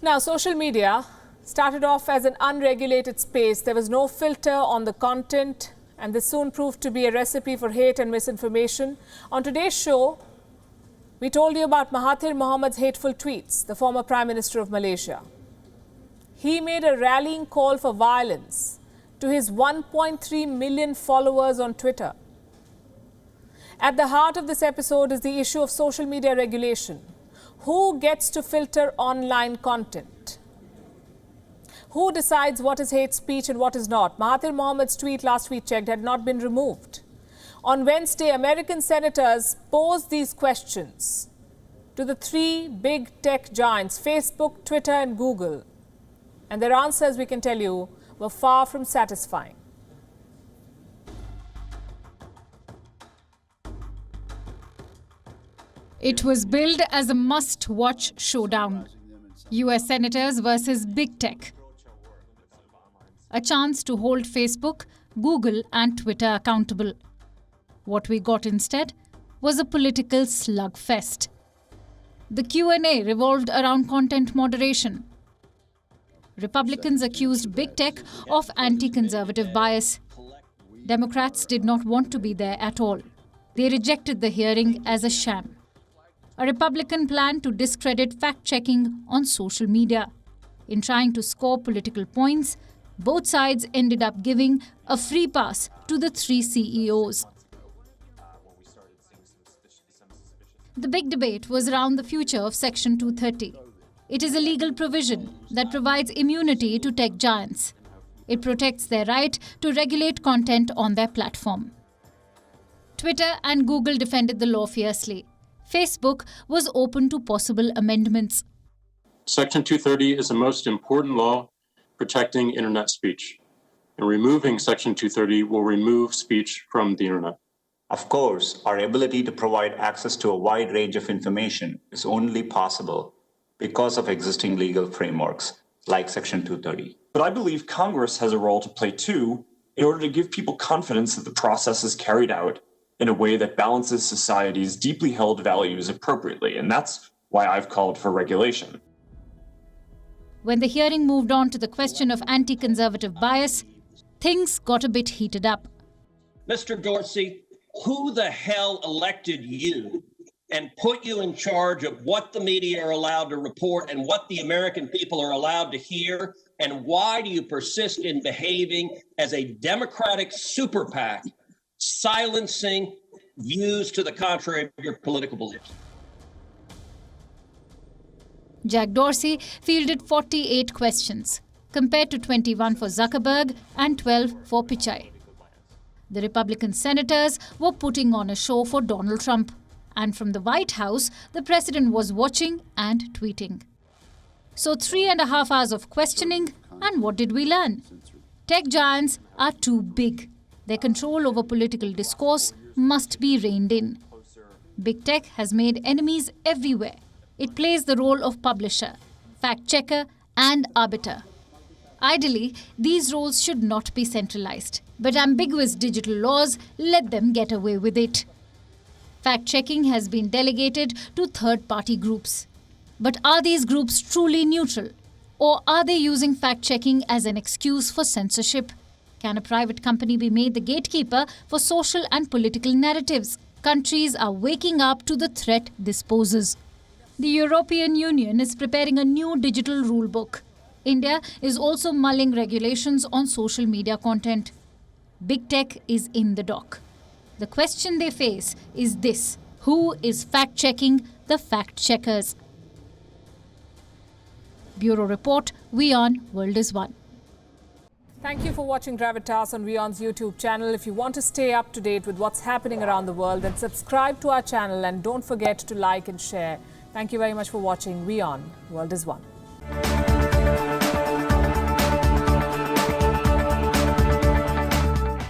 Now, social media started off as an unregulated space. There was no filter on the content, and this soon proved to be a recipe for hate and misinformation. On today's show, we told you about Mahathir Mohamad's hateful tweets, the former Prime Minister of Malaysia. He made a rallying call for violence to his 1.3 million followers on Twitter. At the heart of this episode is the issue of social media regulation. Who gets to filter online content? Who decides what is hate speech and what is not? Mahathir Mohamad's tweet last we checked had not been removed. On Wednesday, American senators posed these questions to the three big tech giants, Facebook, Twitter and Google. And their answers, we can tell you, were far from satisfying. It was billed as a must-watch showdown. US senators versus big tech. A chance to hold Facebook, Google and Twitter accountable. What we got instead was a political slugfest. The Q&A revolved around content moderation. Republicans accused big tech of anti-conservative bias. Democrats did not want to be there at all. They rejected the hearing as a sham. A Republican plan to discredit fact-checking on social media. In trying to score political points, both sides ended up giving a free pass to the three CEOs. The big debate was around the future of Section 230. It is a legal provision that provides immunity to tech giants. It protects their right to regulate content on their platform. Twitter and Google defended the law fiercely. Facebook was open to possible amendments. Section 230 is the most important law protecting internet speech. And removing Section 230 will remove speech from the internet. Of course, our ability to provide access to a wide range of information is only possible because of existing legal frameworks like Section 230. But I believe Congress has a role to play too in order to give people confidence that the process is carried out in a way that balances society's deeply held values appropriately. And that's why I've called for regulation. When the hearing moved on to the question of anti-conservative bias, things got a bit heated up. Mr. Dorsey, who the hell elected you and put you in charge of what the media are allowed to report and what the American people are allowed to hear? And why do you persist in behaving as a Democratic super PAC, silencing views to the contrary of your political beliefs? Jack Dorsey fielded 48 questions, compared to 21 for Zuckerberg and 12 for Pichai. The Republican senators were putting on a show for Donald Trump. And from the White House, the president was watching and tweeting. So 3.5 hours of questioning, and what did we learn? Tech giants are too big. Their control over political discourse must be reined in. Big tech has made enemies everywhere. It plays the role of publisher, fact-checker and arbiter. Ideally, these roles should not be centralized, but ambiguous digital laws let them get away with it. Fact-checking has been delegated to third-party groups. But are these groups truly neutral? Or are they using fact-checking as an excuse for censorship? Can a private company be made the gatekeeper for social and political narratives? Countries are waking up to the threat this poses. The European Union is preparing a new digital rule book. India is also mulling regulations on social media content. Big tech is in the dock. The question they face is this: who is fact-checking the fact-checkers? Bureau Report, WION, World is One. Thank you for watching Gravitas on WION's YouTube channel. If you want to stay up to date with what's happening around the world, then subscribe to our channel and don't forget to like and share. Thank you very much for watching WION, World is One.